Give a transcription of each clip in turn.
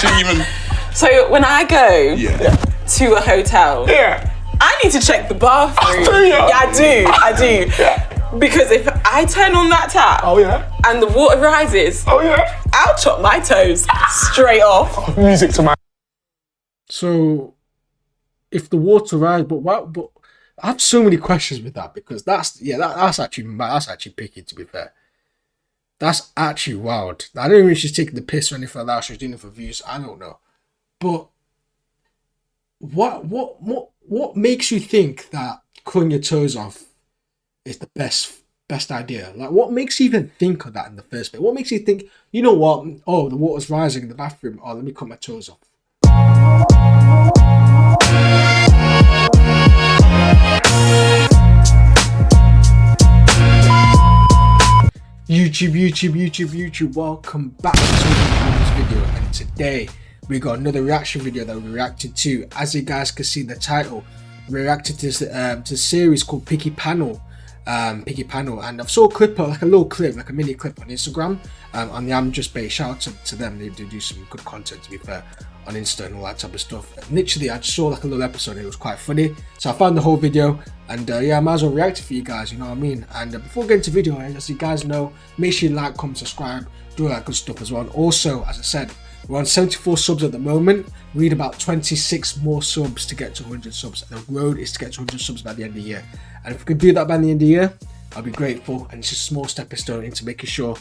So when I go to a hotel, I need to check the bathroom. I do. Yeah. Because if I turn on that tap and the water rises, I'll chop my toes straight off. Music to my... So, if the water rises, but what? But I have so many questions with that, because that's actually picky, to be fair. That's actually wild. I don't know if she's taking the piss or anything like that. She's doing it for views. I don't know. But what makes you think that cutting your toes off is the best idea? Like, what makes you even think of that in the first place? What makes you think, you know what? Oh, the water's rising in the bathroom. Oh, let me cut my toes off. YouTube, welcome back to this video, and today we got another reaction video that we reacted to. As you guys can see the title, we reacted to this to a series called Picky Pannel, and I saw a clip, like a little clip, like a mini clip on Instagram, on the I'm Just Bait. Shout out to them, they do some good content, to be fair, on Insta and all that type of stuff. And literally, I just saw like a little episode and it was quite funny, so I found the whole video, and yeah, I might as well react for you guys, you know what I mean. And before getting to the video, as you guys know, make sure you like, comment, subscribe, do all that good stuff as well. And also, as I said, we're on 74 subs at the moment. We need about 26 more subs to get to 100 subs. The road is to get to 100 subs by the end of the year, and if we can do that by the end of the year, I'll be grateful. And it's just a small stepping stone into making sure,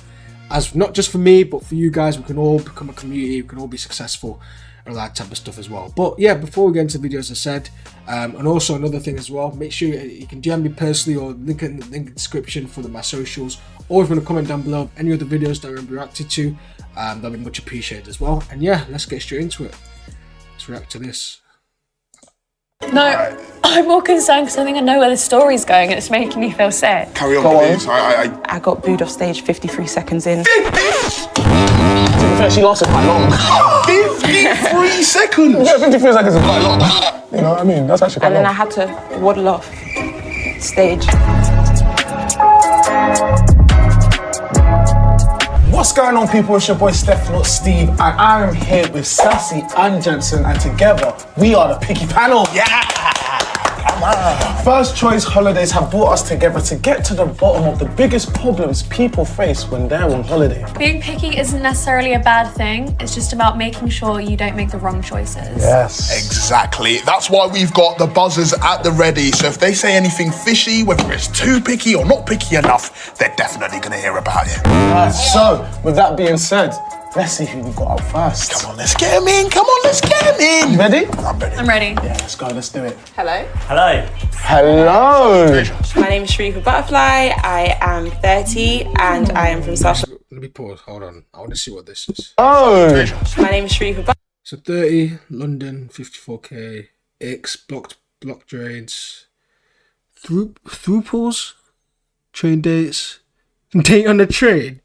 as not just for me but for you guys, we can all become a community, we can all be successful and all that type of stuff as well. But yeah, before we get into the video, as I said, and also another thing as well, make sure you can DM me personally, or link in the description for my socials, or if you want to comment down below of any other videos that we've reacted to, that'll be much appreciated as well. And yeah, let's get straight into it. Let's react to this. No, I'm more concerned because I think I know where the story's going and it's making me feel sick. Carry on, please. I got booed off stage 53 seconds in. She lasted quite long. 53 seconds? Yeah, 53 seconds is quite long. You know what I mean? That's actually quite long. And then I had to waddle off stage. What's going on, people? It's your boy Steph, not Steve, and I am here with Sassy and Jensen, and together we are the Picky Panel. Yeah! Come on. First Choice Holidays have brought us together to get to the bottom of the biggest problems people face when they're on holiday. Being picky isn't necessarily a bad thing. It's just about making sure you don't make the wrong choices. Yes. Exactly. That's why we've got the buzzers at the ready. So if they say anything fishy, whether it's too picky or not picky enough, they're definitely going to hear about it. So, with that being said, let's see who we've got up first. Come on, let's get him in. Come on, let's get him in. You ready? I'm ready. I'm ready. Yeah, let's go. Let's do it. Hello. Hello. Hello. My name is Sharifa Butterfly. I am 30 and I am from South. Let me pause. Hold on. I want to see what this is. Oh. My name is Sharifa Butterfly. So 30, London, 54k, X, block drains, throughpuls, train dates, date on the train.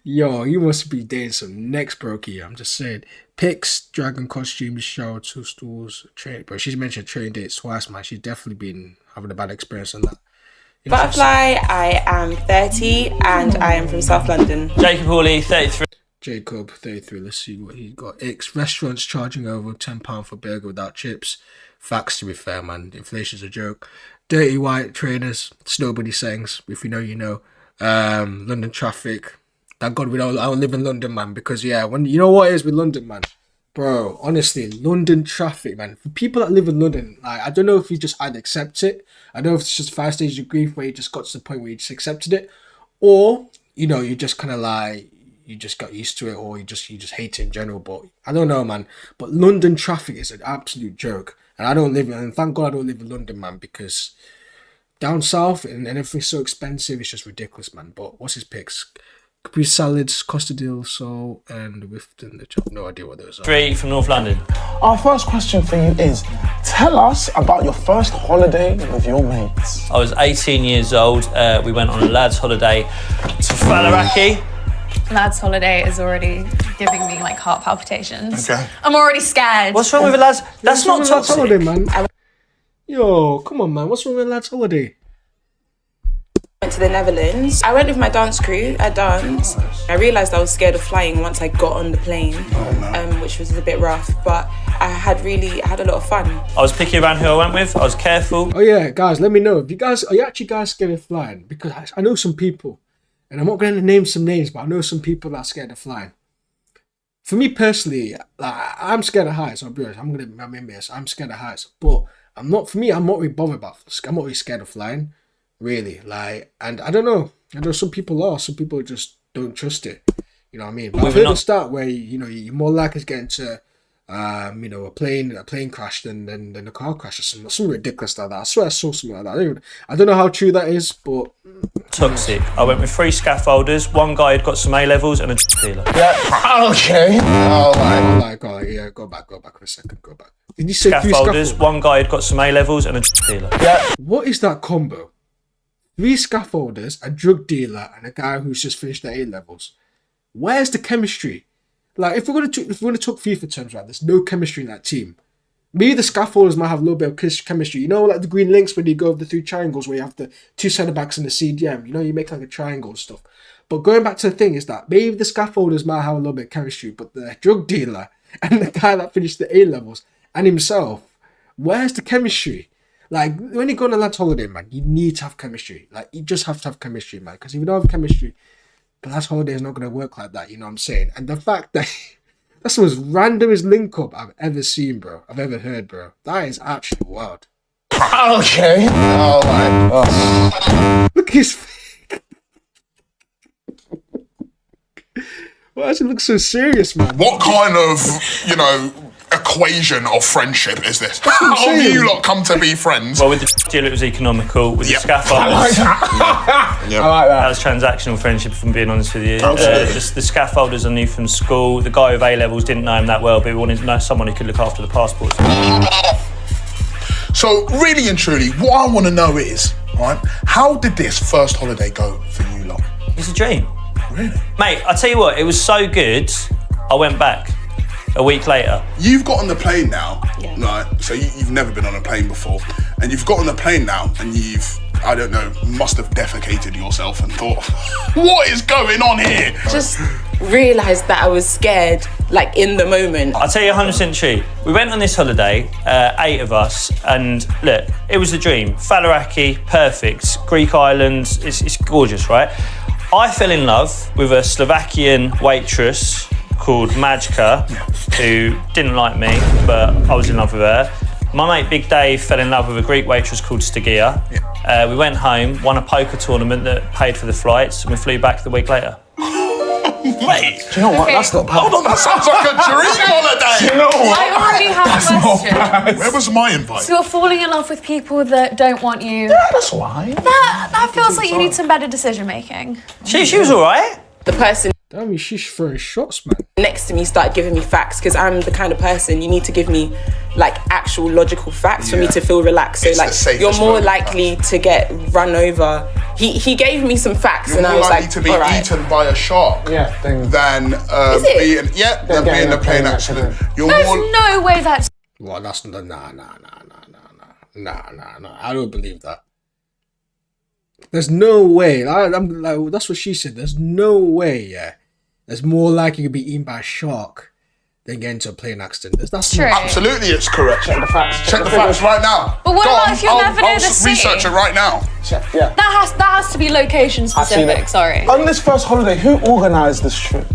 Yo, you must be dating some next brokey. I'm just saying. Pics, dragon costumes, shower, 2 stools, train. Bro, she's mentioned train dates twice, man. She's definitely been having a bad experience on that. You know, Butterfly. I am 30 and I am from South London. Jacob Hawley, 33. Jacob, 33. Let's see what he got. X, restaurants charging over £10 for burger without chips. Facts, to be fair, man. Inflation's a joke. Dirty white trainers, snowbody settings. If you know, you know. London traffic. Thank God I don't live in London, man, because yeah, when you know what it is with London, man, bro, honestly, London traffic, man, for people that live in London, like, I don't know if you just either accept it, I don't know if it's just 5 stages of grief where you just got to the point where you just accepted it, or, you know, you just kind of like, you just got used to it, or you just hate it in general. But I don't know, man, but London traffic is an absolute joke, and I don't live in, and thank God I don't live in London, man, because down south and everything's so expensive, it's just ridiculous, man. But what's his picks? Capri salads, Costa del Sol, and Wifton the chop. No idea what those are. 3 from North London. Our first question for you is, tell us about your first holiday with your mates. I was 18 years old. We went on a lads' holiday to Faliraki. Lads' holiday is already giving me like heart palpitations. Okay. I'm already scared. What's wrong with a lads? That's not Lads' toxic. holiday, man. Yo, come on, man. What's wrong with lads' holiday? Went to the Netherlands. I went with my dance crew. I danced. I realised I was scared of flying once I got on the plane, which was a bit rough, but I had a lot of fun. I was picky around who I went with. I was careful. Oh yeah, guys, let me know if are you actually guys scared of flying? Because I know some people, and I'm not going to name some names, but I know some people that are scared of flying. For me personally, like, I'm scared of heights. I'll be honest. I'm scared of heights, but I'm not really bothered about. I'm not really scared of flying, really. Like, and I don't know. I know some people are. Some people just don't trust it. You know what I mean? But I've heard the start where you're more likely to get into a plane crash than a car crash or something ridiculous like that. I swear I saw something like that. I don't know how true that is, but toxic. I went with 3 scaffolders. One guy had got some A levels and a dealer. Yeah. Okay. Go back for a second. Go back. Did you say 3 scaffolders? One guy had got some A levels and a dealer. Yeah. What is that combo? 3 scaffolders, a drug dealer, and a guy who's just finished their A levels. Where's the chemistry? Like, if we're gonna talk FIFA terms, right? There's no chemistry in that team. Maybe the scaffolders might have a little bit of chemistry. You know, like the green links when you go over the 3 triangles where you have the 2 centre backs and the CDM. You know, you make like a triangle and stuff. But going back to the thing is that maybe the scaffolders might have a little bit of chemistry, but the drug dealer and the guy that finished the A levels and himself, where's the chemistry? Like, when you go on a lad's holiday, man, you need to have chemistry. Like, you just have to have chemistry, man. Because if you don't have chemistry, the lad's holiday is not going to work like that, you know what I'm saying? And the fact that that's the most randomest link-up I've ever seen, bro. I've ever heard, bro. That is actually wild. Okay. Look at his face. Why does it look so serious, man? What kind of, equation of friendship is this? How have you lot come to be friends? Well, with the dealer, it was economical. With the scaffolders, I like that. I like that that. was transactional friendship, if I'm being honest with you. Absolutely. Just the scaffolders I knew from school. The guy with A levels didn't know him that well, but we wanted to know someone who could look after the passports. So, really and truly, what I want to know is, right, how did this first holiday go for you lot? It's a dream. Really? Mate, I tell you what, it was so good, I went back a week later. You've got on the plane now, right? So you've never been on a plane before, and you've got on the plane now, and must have defecated yourself and thought, what is going on here? Just realised that I was scared, like, in the moment. I'll tell you 100% true. We went on this holiday, 8 of us, and look, it was a dream. Falaraki, perfect. Greek islands, it's gorgeous, right? I fell in love with a Slovakian waitress called Majka, who didn't like me, but I was in love with her. My mate Big Dave fell in love with a Greek waitress called Stagia. We went home, won a poker tournament that paid for the flights, and we flew back the week later. Mate, Do you know what? That's not bad. hold on, that sounds like a dream holiday. You know what? I already have a question. Where was my invite? So you're falling in love with people that don't want you. That's why. That feels like you need some better decision making. She was all right. The person Damn, she's throwing shots, man. next to me started giving me facts, because I'm the kind of person you need to give me, like, actual logical facts for me to feel relaxed. So, It's the like, safest you're more moment. likely to get run over. He gave me some facts, You're and I more was likely like, to be all right. eaten by a shark Yeah, thing. than Is it? being in a plane accident. You're There's more. no way that's Well, that's nah. I don't believe that. There's no way. I'm like, that's what she said. There's no way. Yeah, there's more likely to be eaten by a shark than get into a plane accident. That's true. Absolutely, it's correct. Check the facts. Check the facts right now. But what Go about on, if you'll never know I'll the sea? research it right now. Yeah. That has to be location seen specific. it. Sorry. On this first holiday, who organised this trip?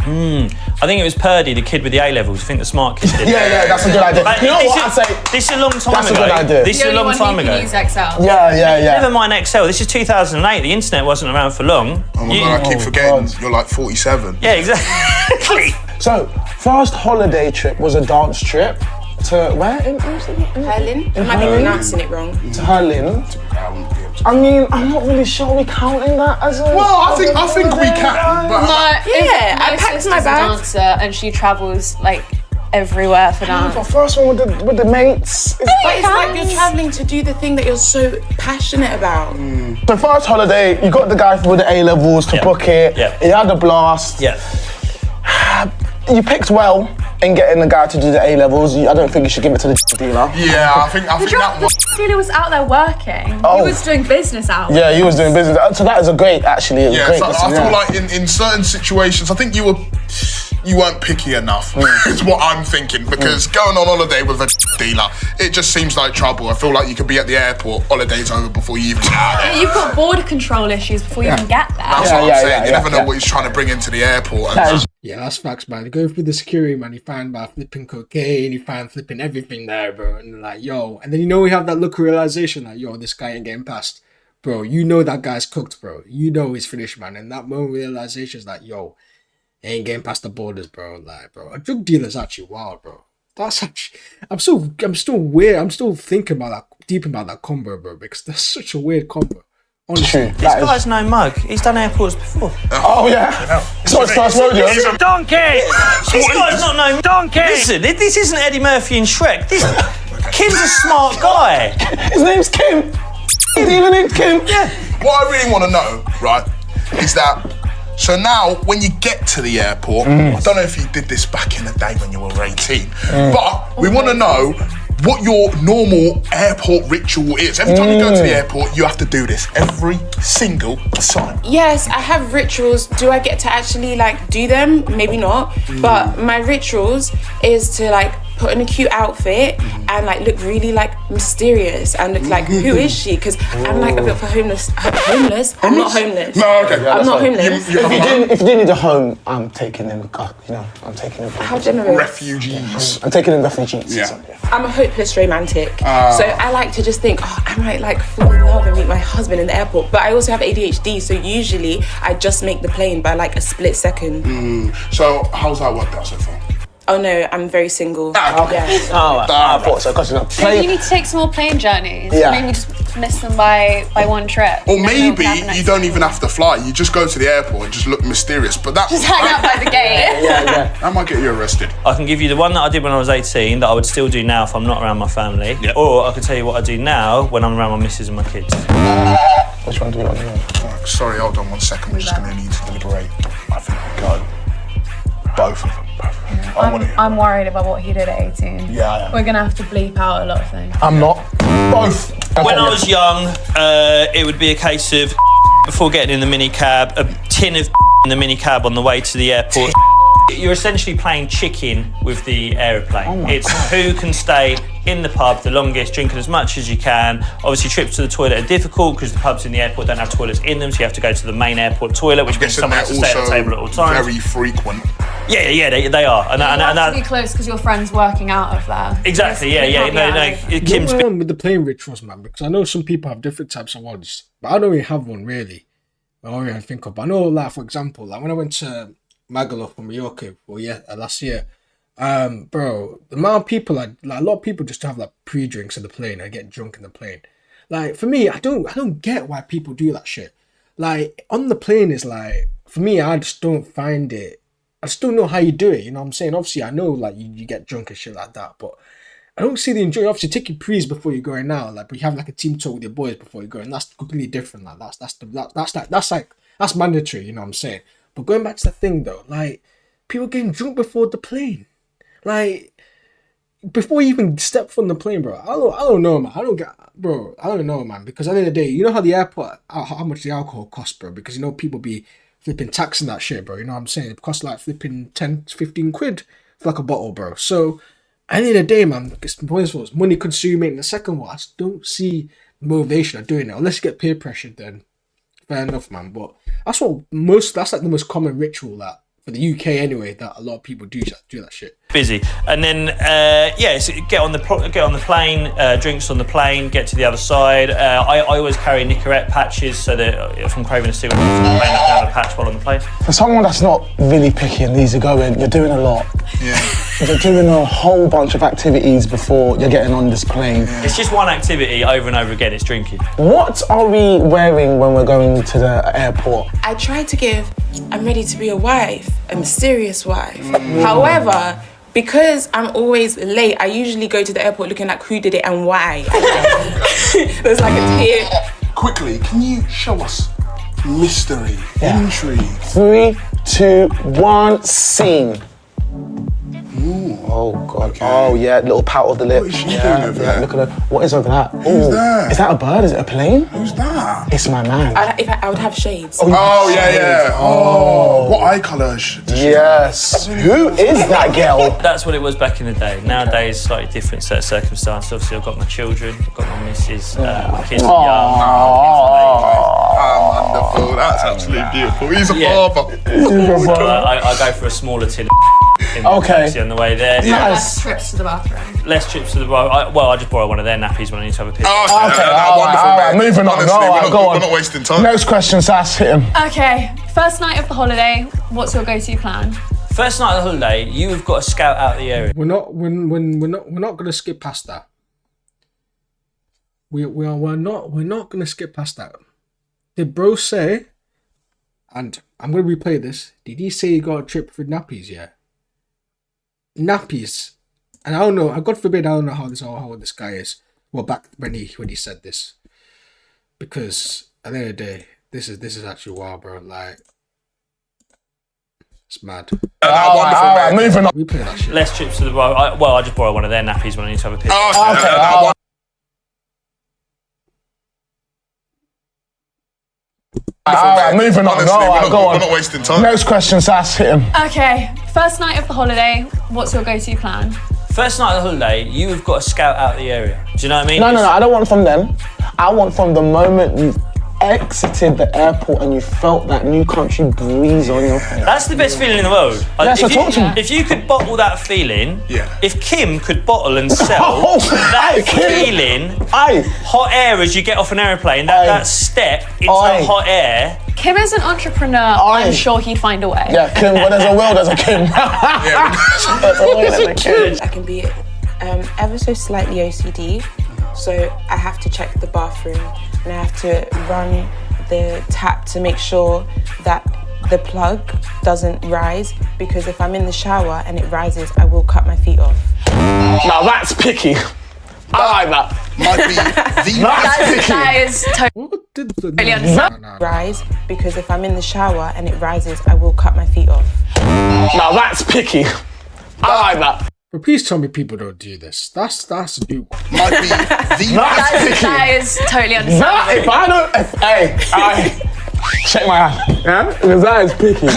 I think it was Purdy, the kid with the A levels. I think the smart kid did. Yeah, that's a good idea. But You know this what? I'd say This is a long time that's a ago. good idea. This is a long time ago. Use Excel. Yeah. Never mind Excel. This is 2008. The internet wasn't around for long. Oh my God, I keep forgetting. God. You're like 47. Yeah, exactly. So, first holiday trip was a dance trip to where in Berlin? I might be Berlin? pronouncing it wrong. To Berlin. I wouldn't be able to. I mean, I'm not really sure we're counting that as a. Well, I think we can. But Yeah, I packed my bag. Dancer and she travels like everywhere for The dance. first one with the mates. But it's like you're travelling to do the thing that you're so passionate about. The first holiday, you got the guy with the A levels to book it. Yeah. He had a blast. Yeah. you picked well in getting the guy to do the A-levels. I don't think you should give it to the dealer. Yeah, I think that was... The dealer was out there working. Oh. He was doing business hours. Yeah, he was doing business. So that is a great, actually. Yeah, great so I feel like in certain situations, I think you weren't picky enough, is what I'm thinking, because going on holiday with a dealer, it just seems like trouble. I feel like you could be at the airport, holiday's over before you even get there. You've got border control issues before you even get there. That's what I'm saying. You never know what he's trying to bring into the airport. Yeah, that's facts, man. Going through the security, man, you find about flipping cocaine, you find flipping everything there, bro. And like, yo, and then we have that look of realization, like, yo, this guy ain't getting past. Bro, you know that guy's cooked, bro. You know he's finished, man. And that moment of realization is like, yo, he ain't getting past the borders, bro. Like, bro, a drug dealer's actually wild, bro. That's actually, I'm still weird. I'm still thinking about that, deep about that combo, bro, because that's such a weird combo. Honestly, this guy's no mug. He's done airports before. Oh yeah. It's not his first rodeo. He's a donkey. This guy's not no donkey. Listen, this isn't Eddie Murphy and Shrek. Kim's a smart guy. His name's Kim. His even name's Kim. Yeah. What I really want to know, right, is that, so now when you get to the airport, I don't know if you did this back in the day when you were 18, but we want to know what your normal airport ritual is. Every time you go to the airport, you have to do this every single time. Yes, I have rituals. Do I get to actually like do them? Maybe not. But my rituals is to like put on a cute outfit and like look really like mysterious and look like, who is she? Because I'm like a bit of a homeless. I'm not homeless. No, okay. I'm not homeless. If you do need a home, I'm taking them. I'm taking them. How generous. Refugees. I'm taking them refugees. Yeah. So, I'm a hopeless romantic. So I like to just think, oh, I might like fall in love and meet my husband in the airport. But I also have ADHD, so usually I just make the plane by like a split second. So how's that worked out so far? Oh no, I'm very single. okay. Yes. I thought so. Because You need to take some more plane journeys. Yeah. Maybe just miss them by one trip. Or You never know maybe what can happen you next don't time. even have to fly. You just go to the airport and just look mysterious. But that Just hang out by the gate. that might get you arrested. I can give you the one that I did when I was 18 that I would still do now if I'm not around my family. Yep. Or I can tell you what I do now when I'm around my missus and my kids. which one do you want to know? Oh, sorry, hold on 1 second. We're just going to need to deliberate. I think I'll go. Both of them. I'm worried about what he did at 18. Yeah. We're gonna have to bleep out a lot of things. I'm not. Both. When I was young, it would be a case of before getting in the minicab, a tin of in the minicab on the way to the airport. You're essentially playing chicken with the aeroplane. It's who can stay in the pub the longest, drinking as much as you can. Obviously, trips to the toilet are difficult because the pubs in the airport don't have toilets in them, so you have to go to the main airport toilet, which means someone has to stay at the table at all times. Very frequent. Yeah, they are. And You have to that, be close because your friend's working out of there. exactly, yeah. Kim's What's on with the plane rituals, man? Because I know some people have different types of ones, but I don't really have one really. I don't really think of. But I know, like for example, like when I went to Magaluf from Mallorca, last year, bro, the amount of people like a lot of people just have like pre-drinks in the plane and get drunk in the plane. Like for me, I don't get why people do that shit. Like on the plane is like, for me, I just don't find it. I just don't know how you do it. You know what I'm saying? Obviously, I know like you get drunk and shit like that, but I don't see the enjoyment. Obviously, take your pre's before you're going out. Like, but you have like a team talk with your boys before you go, and that's completely different. Like that's mandatory. You know what I'm saying? But going back to the thing though, like people getting drunk before the plane, like before you even step from the plane, bro. I don't know, man. I don't know, man. Because at the end of the day, you know how the airport, how much the alcohol costs, bro. Because you know people be flipping taxing that shit, bro. You know what I'm saying? It costs like flipping 10, 15 quid for like a bottle, bro. So at the end of the day, man, it's money consuming. And the second one, I just don't see motivation of doing it unless you get peer pressured. Then fair enough, man. But that's like the most common ritual that for the UK anyway that a lot of people do that shit. busy, and then so get on the plane, drinks on the plane, get to the other side. I always carry Nicorette patches so that if I'm craving a cigarette, I can have a patch while on the plane. For someone that's not really picky and these are going, you're doing a lot. Yeah. You're doing a whole bunch of activities before you're getting on this plane. It's just one activity over and over again. It's drinking. What are we wearing when we're going to the airport? I try to give, I'm ready to be a wife, a mysterious wife. However, because I'm always late, I usually go to the airport looking like who did it and why. There's like a tear. Quickly, can you show us mystery, intrigue? 3, 2, 1, scene. Oh God. Okay. Oh yeah, little pout of the lip. What is she doing over there? Look at her. What is over that? Who's that? Is that a bird? Is it a plane? Who's that? It's my man. I would have shades. Oh yeah. Oh, what eye colour does she Yes. Who is that girl? That's what it was back in the day. Nowadays, slightly different set of circumstances. Obviously, I've got my children, I've got my missus, my kids are young. Oh, wonderful. That's absolutely beautiful. He's a father. I go for a smaller tin in the taxi on the way there. Less trips to the bathroom. Less trips to the bathroom. I just borrow one of their nappies when I need to have a piss. Wonderful. Moving on. We're not wasting time. Next question, Sass. Hit him. Okay, first night of the holiday, what's your go-to plan? First night of the holiday, you've got to scout out the area. We're not gonna skip past that. We're not gonna skip past that. Did bro say? And I'm gonna replay this. Did he say he got a trip for nappies? Yeah. Nappies, and I don't know. God forbid, I don't know how this guy is. Well, back when he said this, because at the end of the day, this is actually wild, bro. Like, it's mad. Wonderful. Moving on. We play that shit. Less trips to the bathroom. I just borrow one of their nappies when I need to have a piss. Moving on. We're not wasting time. Next question, Sass. Hit him. Okay, first night of the holiday, what's your go-to plan? First night of the holiday, you've got to scout out the area. Do you know what I mean? No. I don't want from them. I want from the moment you exited the airport and you felt that new country breeze on your face. That's the best feeling in the world. Talk to me. If you could bottle that feeling, Yeah. if Kim could bottle and sell that feeling, hot air as you get off an aeroplane, that step into hot air. Kim is an entrepreneur. I'm sure he'd find a way. Yeah, Kim, where there's a will, there's a Kim. I can be ever so slightly OCD, so I have to check the bathroom and I have to run the tap to make sure that the plug doesn't rise, because if I'm in the shower and it rises, I will cut my feet off. Now that's picky. I like that. Might be the That is totally understand. Rise, because if I'm in the shower and it rises, I will cut my feet off. Now that's picky. I like that. But please tell me people don't do this. That's a new one. Might be the That is totally understand. If I don't, check my hand. Yeah, because that is picky. I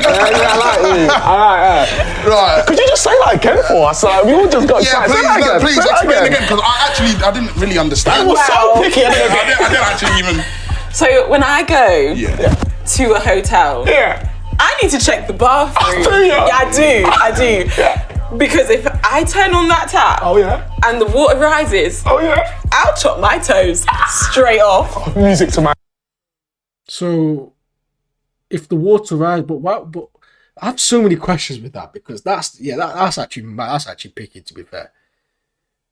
like you. I like her. Right. Could you just say that again for us? We all just got Yeah, please explain again, because I didn't really understand. It was so picky. I didn't actually even. So when I go to a hotel, I need to check the bathroom. I do. Yeah. Because if I turn on that tap and the water rises, I'll chop my toes straight off. Music to my. So, if the water rises, but I have so many questions with that, because that's actually picky, to be fair.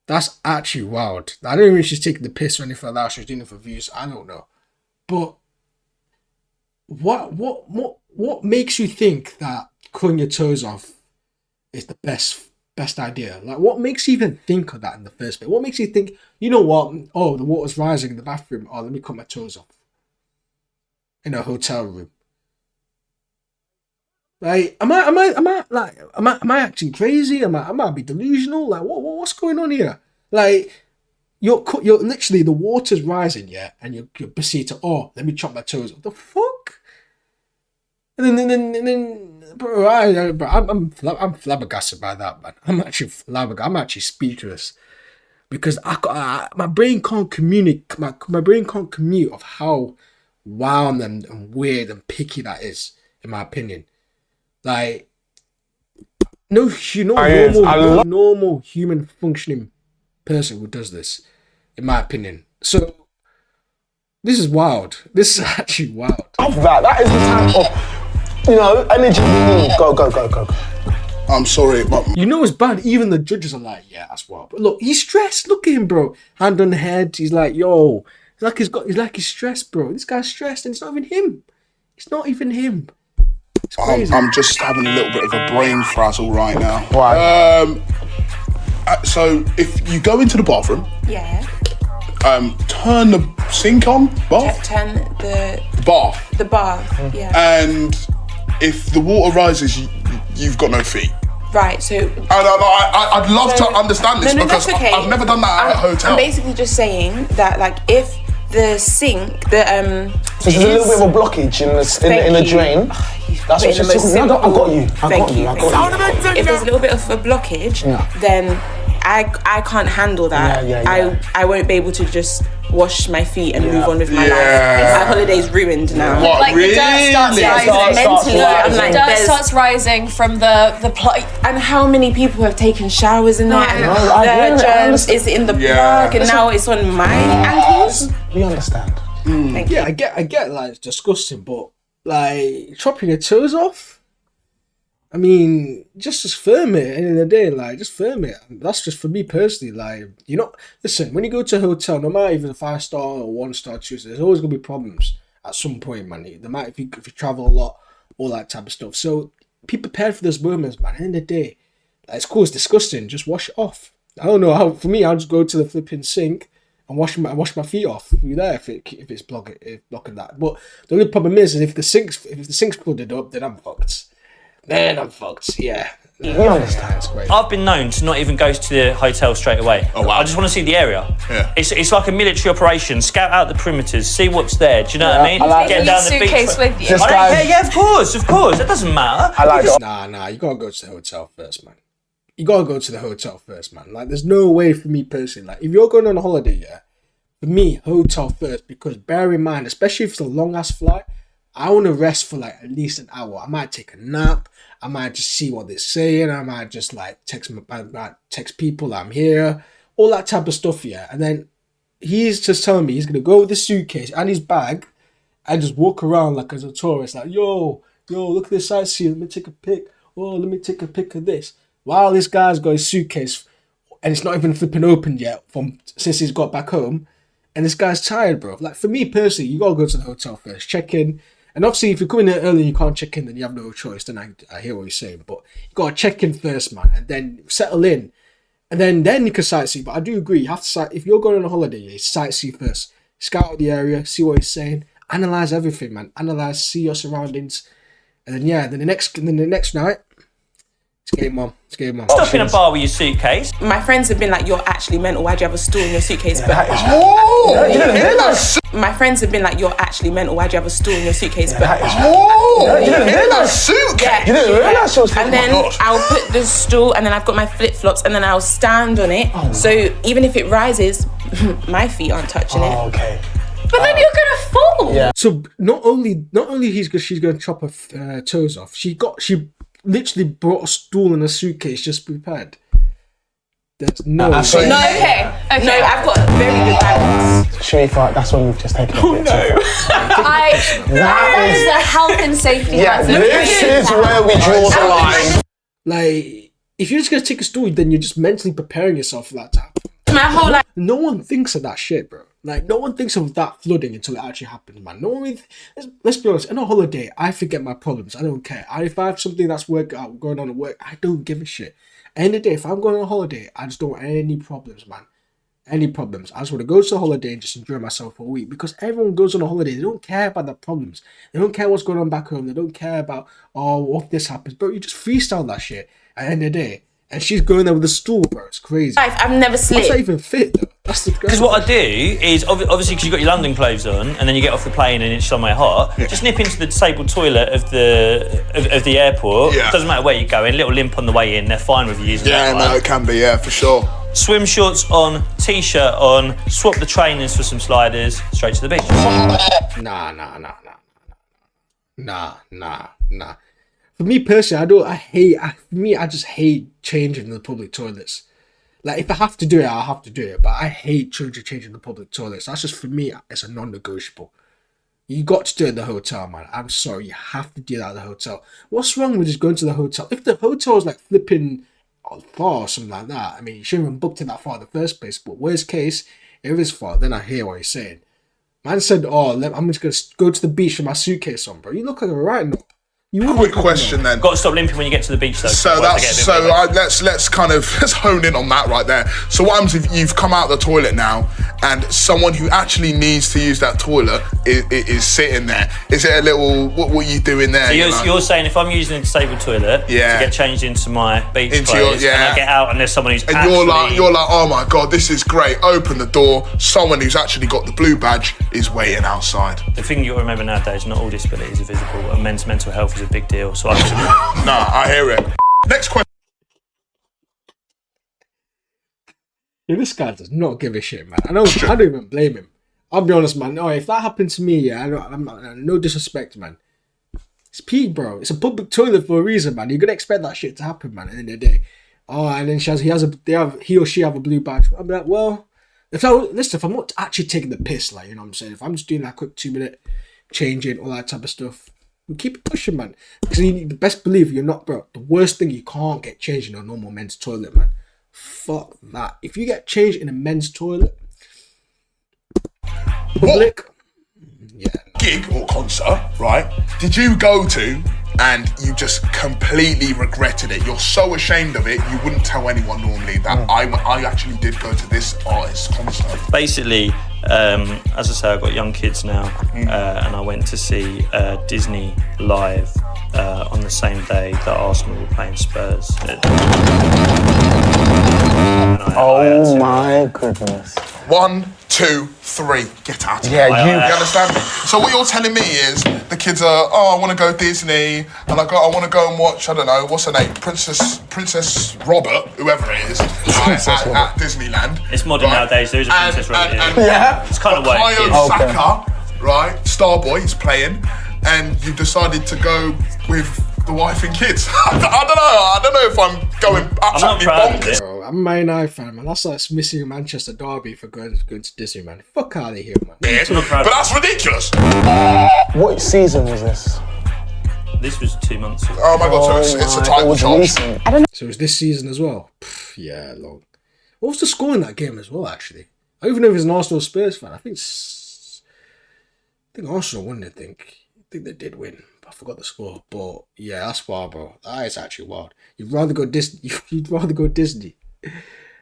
That's actually wild. I don't know if she's taking the piss or anything like that. She's doing it for views. I don't know. But what makes you think that cutting your toes off is the best idea? Like, what makes you even think of that in the first place? What makes you think, you know what? Oh, the water's rising in the bathroom. Oh, let me cut my toes off in a hotel room. Like, am I acting crazy? Am I be delusional? Like, what's going on here? Like, you're literally, the water's rising, and you're proceed to, let me chop my toes off. The fuck? And then bro, I'm flabbergasted by that, man. I'm actually flabbergasted. I'm actually speechless, because my brain can't communicate. My brain can't commute of how wild and weird and picky that is, in my opinion. Like, no normal human functioning person who does this, in my opinion. So this is wild. This is actually wild. Of that is the type of, energy we need. Go. I'm sorry, but you know it's bad. Even the judges are like, yeah, that's wild. But look, he's stressed. Look at him, bro. Hand on the head. He's like, yo. He's stressed, bro. This guy's stressed, and it's not even him. It's not even him. It's crazy. I'm just having a little bit of a brain frazzle right now. Why? So if you go into the bathroom, Turn the sink on, bath? Turn the bath. The bath, yeah. And if the water rises, you've got no feet. Right, so... I'd love to understand this because that's okay. I've never done that at a hotel. I'm basically just saying that, like, if the sink, so there's a little bit of a blockage in the drain. That's what she's saying. No, I got you. Thank you. If there's a little bit of a blockage, then I can't handle that. I won't be able to just wash my feet and move on with my life. My holiday's ruined now. What, like really? the dirt starts rising. Mentally, I'm like, the dirt starts rising from the plug. And how many people have taken showers in there and the germs is in the plug and now it's on my ankles? We understand. Thank you. I get like it's disgusting, but like chopping your toes off. I mean, just firm it. At the end of the day, like just firm it. That's just for me personally. Like listen. When you go to a hotel, no matter even a 5-star or 1-star, 2-star, there's always gonna be problems at some point, man. No matter if you travel a lot, all that type of stuff. So be prepared for those moments, man. At the end of the day, like, it's cool. It's disgusting. Just wash it off. I don't know how. For me, I'll just go to the flipping sink and wash my feet off through there if it's blocking that. But the only problem is if the sink's flooded up, then I'm fucked. Then I'm fucked. Yeah. We understand. It's great. I've been known to not even go to the hotel straight away. Oh, wow. I just want to see the area. Yeah. It's like a military operation. Scout out the perimeters, see what's there. Do you know what I mean? like Get Take down your the beach. suitcase with you. This I guy- don't care. Yeah, of course. That doesn't matter. I like it. Nah. You gotta go to the hotel first, man. You gotta go to the hotel first, man. Like, there's no way for me personally. Like, if you're going on a holiday, yeah, for me, hotel first. Because bear in mind, especially if it's a long ass flight, I want to rest for like at least an hour. I might take a nap. I might just see what they're saying. I might just like text people I'm here, all that type of stuff. Yeah, and then he's just telling me he's gonna go with the suitcase and his bag and just walk around like as a tourist, like yo, look at this sightseeing. Let me take a pic. Oh, let me take a pic of this. While this guy's got his suitcase and it's not even flipping open yet since he's got back home, and this guy's tired, bro. Like for me personally, you gotta go to the hotel first, check in. And obviously, if you're coming in early and you can't check in, then you have no choice. Then I hear what you're saying. But you got to check in first, man. And then settle in. And then you can sightsee. But I do agree. You have to if you're going on a holiday, you sightsee first. Scout out the area, see what he's saying. Analyze everything, man. See your surroundings. And then the next night, it's game on. Stop in a bar with your suitcase. My friends have been like, you're actually mental. Why do you have a stool in your suitcase? My friends have been like, you're actually mental. Why do you have a stool in your suitcase? You didn't hear that suitcase? You didn't realise she was And then I'll put the stool and then I've got my flip-flops and then I'll stand on it. So even if it rises, my feet aren't touching it. Okay. But then you're gonna fall. Yeah. So not only she's gonna chop her toes off. She literally brought a stool and a suitcase just prepared. There's no. No, Okay. No, I've got a very good balance. Sharifa, that's when we've just taken a picture. That is the health and safety. Yeah, this is where we draw the line. Like, if you're just gonna take a stool, then you're just mentally preparing yourself for that to happen. My whole life. No one thinks of that shit, bro. Like, no one thinks of that flooding until it actually happens, man. No one. Let's be honest. On a holiday, I forget my problems. I don't care. If I have something that's going on at work, I don't give a shit. At the end of the day, if I'm going on a holiday, I just don't want any problems, man. Any problems. I just want to go to a holiday and just enjoy myself for a week. Because everyone goes on a holiday. They don't care about the problems. They don't care what's going on back home. They don't care about, what this happens. Bro, you just freestyle that shit at the end of the day. And she's going there with a stool, bro. It's crazy. I've never What's that slipped. even fit, though? That's the Because what I do is, obviously, because you've got your London clothes on, and then you get off the plane and it's somewhere hot, just nip into the disabled toilet of the airport. Yeah. Doesn't matter where you go, a little limp on the way in, they're fine with you using Yeah, that. no, it can be, for sure. Swim shorts on, t-shirt on, swap the trainers for some sliders, straight to the beach. Nah. For me personally, I just hate changing in the public toilets. Like, if I have to do it, I'll have to do it. But I hate changing the public toilets. That's just, for me, it's a non-negotiable. You got to do it in the hotel, man. I'm sorry, you have to do that at the hotel. What's wrong with just going to the hotel? If the hotel is like flipping far or something like that, I mean, you shouldn't have booked it that far in the first place. But worst case, if it's far, then I hear what you're saying. Man said, I'm just going to go to the beach with my suitcase on, bro. You look like a right now. Quick question then. Got to stop limping when you get to the beach though. So let's kind of hone in on that right there. So what happens if you've come out of the toilet now and someone who actually needs to use that toilet is sitting there? Is it a little, what are you doing there? So you're saying if I'm using a disabled toilet to get changed into my beach clothes and I get out and there's someone who's you're like, oh my God, this is great. Open the door. Someone who's actually got the blue badge is waiting outside. The thing you got to remember nowadays, not all disabilities are visible, and men's mental health is a big deal. So I I hear it. Next question. Yeah, this guy does not give a shit, man. I don't even blame him. I'll be honest, man. No, if that happened to me, I'm no disrespect, man. It's pee, bro. It's a public toilet for a reason, man. You're gonna expect that shit to happen, man. At the end of the day. Oh, and then he or she have a blue badge. I'm like, well, if I'm not actually taking the piss, like, you know what I'm saying? If I'm just doing that quick 2-minute changing, all that type of stuff, we keep it pushing, man. Because you best believe you're not, bro. The worst thing, you can't get changed in a normal men's toilet, man. Fuck that. If you get changed in a men's toilet, public, gig or concert, right? Did you go to and you just completely regretted it? You're so ashamed of it, you wouldn't tell anyone normally that I actually did go to this artist's concert. Basically, as I say, I've got young kids now, and I went to see Disney live on the same day that Arsenal were playing Spurs. Oh my goodness. 1, 2, 3, get out of here. You understand me? So what you're telling me is the kids are, I want to go Disney, and I want to go and watch, I don't know, what's her name? Princess Robert, whoever it is, at Disneyland. It's modern nowadays, there is a Princess Robert. It's kind of way. Saka, right? Starboy is playing, and you decided to go with the wife and kids. I don't know if I'm going absolutely bonkers. Bro, I'm a Man United fan, man. That's like missing a Manchester derby for going to Disney, man. Fuck out of here, man. Yeah, but that's ridiculous. What season was this? This was 2 months ago. Oh my God, so it's a title charge. I don't know. So it was this season as well? Yeah, long. What was the score in that game as well, actually? I don't even know if he's an Arsenal Spurs fan. I think Arsenal won, I think they did win. I forgot the score, but yeah, that's wild, bro. That is actually wild. You'd rather go Disney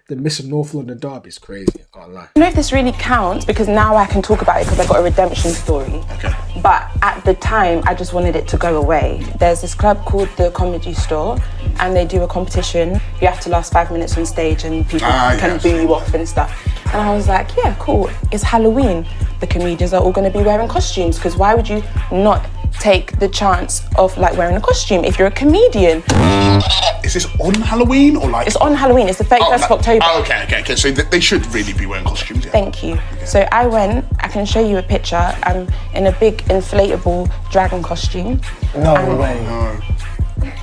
than miss a North London derby. It's crazy. I can't lie. I don't know if this really counts because now I can talk about it because I got a redemption story. Okay. But at the time, I just wanted it to go away. There's this club called the Comedy Store, and they do a competition. You have to last 5 minutes on stage, and people can boo you off and stuff. And I was like, yeah, cool. It's Halloween. The comedians are all going to be wearing costumes because why would you not take the chance of like wearing a costume if you're a comedian? Is this on Halloween or like? It's on Halloween. It's the 31st of October. Oh, okay. So they should really be wearing costumes. Yeah. Thank you. Okay. So I went. I can show you a picture. I'm in a big inflatable dragon costume. No way. No. Yeah.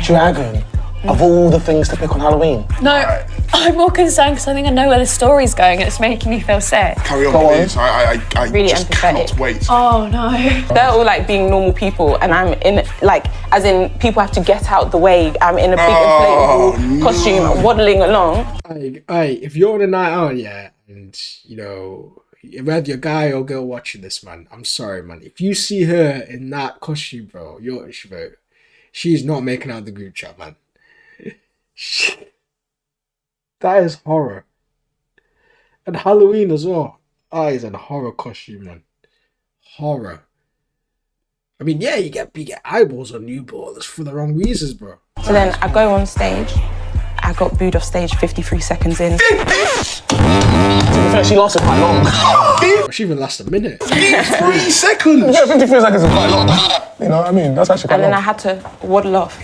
Dragon. Of all the things to pick on Halloween. No, I'm more concerned because I think I know where the story's going and it's making me feel sick. Carry on, please. I really just empathetic. cannot wait. Oh no. They're all like being normal people and I'm in like, as in people have to get out the way. I'm in a big inflatable costume waddling along. Hey, if you're on a night out, yeah, and you know, whether you're a guy or girl watching this, man, I'm sorry, man. If you see her in that costume, bro, she's not making out the group chat, man. That is horror. And Halloween as well. That is a horror costume, man. Horror. I mean, yeah, you get eyeballs on you, but that's for the wrong reasons, bro. So then I go on stage. I got booed off stage 53 seconds in. She lasted quite long. She even lasted a minute. 3 seconds. Yeah, 53 seconds is quite long. You know what I mean? That's actually quite long. And then I had to waddle off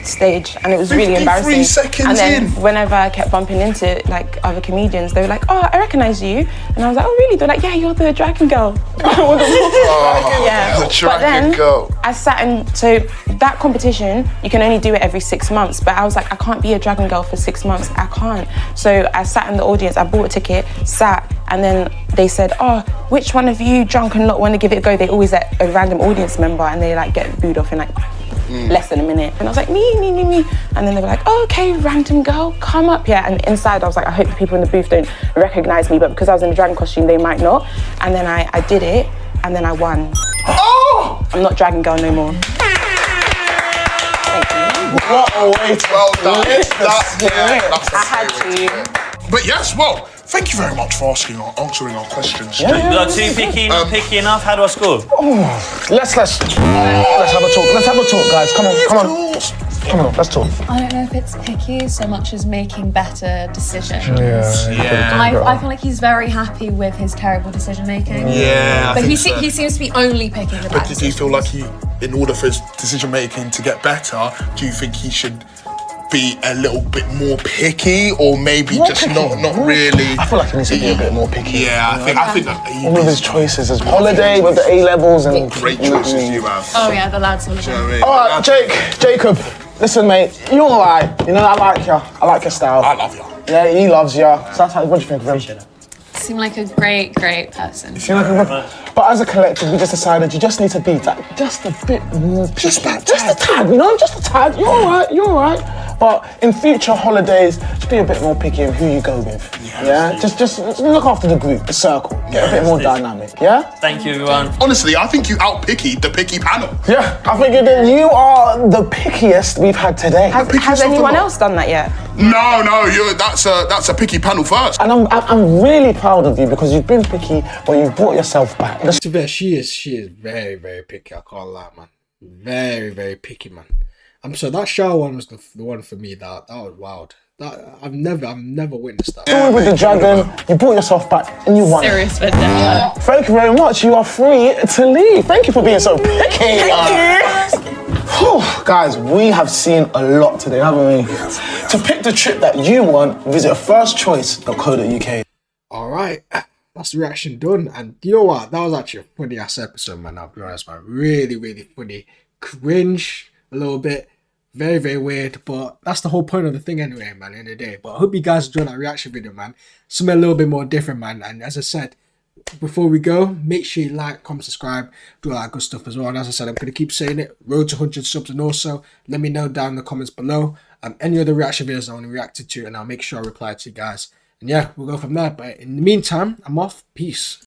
stage and it was really embarrassing. 53 seconds and then in. whenever I kept bumping into like other comedians, they were like, oh, I recognise you. And I was like, oh really? They're like, yeah, you're the dragon girl. Yeah. The dragon girl. I sat in, so that competition, you can only do it every 6 months, but I was like, I can't be a dragon girl for 6 months, I can't. So I sat in the audience, I bought a ticket, sat, and then they said, oh, which one of you drunken lot want to give it a go? They always let a random audience member and they like get booed off in like less than a minute. And I was like, me. And then they were like, oh, okay, random girl, come up here. And inside I was like, I hope the people in the booth don't recognize me, but because I was in a dragon costume, they might not. And then I did it, and then I won. Oh! I'm not dragon girl no more. Thank you. What a way to Well done. I had to. But yes, well, thank you very much for answering our questions. Was I too picky, not picky enough? How do I score? Let's have a talk. Let's have a talk, guys. Come on. Come on, let's talk. I don't know if it's picky so much as making better decisions. Yeah. I feel like he's very happy with his terrible decision making. Yeah, But he seems to be only picking the bad But do you feel like in order for his decision making to get better, do you think he should be a little bit more picky, or maybe just not really? I feel like he needs to be a bit more picky. Yeah, I think that All of his choices, his holiday with the A levels and great choices you have. Oh yeah, the lads holiday. Do you know what I mean? All right, Jacob. Listen, mate, you're alright. You know, I like you. I like your style. I love you. Yeah, he loves you. So that's how, what do you think of him? Seem like a great person. But as a collective, we just decided you just need to be just a bit more picky. Just a tad, you know, just a tad. You're alright. But in future holidays, just be a bit more picky in who you go with. Yeah? Just look after the group, the circle. Get a bit more dynamic, yeah? Thank you, everyone. Honestly, I think you out-pickied the picky panel. Yeah, I think you are the pickiest we've had today. Has anyone else done that yet? No, that's a picky panel first. And I'm really proud of you because you've been picky, but you've brought yourself back. To be fair, she is very, very picky. I can't lie, man. Very, very picky, man. I'm sorry, that shower one was the one for me. That was wild. I've never witnessed that. Story with the dragon, you brought yourself back and you won. Serious vendetta. Thank you very much. You are free to leave. Thank you for being so picky. Thank you. Guys, we have seen a lot today, haven't we? To pick the trip that you want, visit firstchoice.co.uk. All right, that's the reaction done. And you know what? That was actually a funny ass episode, man. I'll be honest, man. Really, really funny. Cringe a little bit. Very, very weird. But that's the whole point of the thing anyway, man, in the day. But I hope you guys enjoyed that reaction video, man. Something a little bit more different, man. And as I said, before we go, make sure you like, comment, subscribe, do all that good stuff as well. And as I said, I'm going to keep saying it, road to 100 subs. And also, let me know down in the comments below any other reaction videos I want to react to, and I'll make sure I reply to you guys. And yeah, we'll go from there. But in the meantime, I'm off. Peace.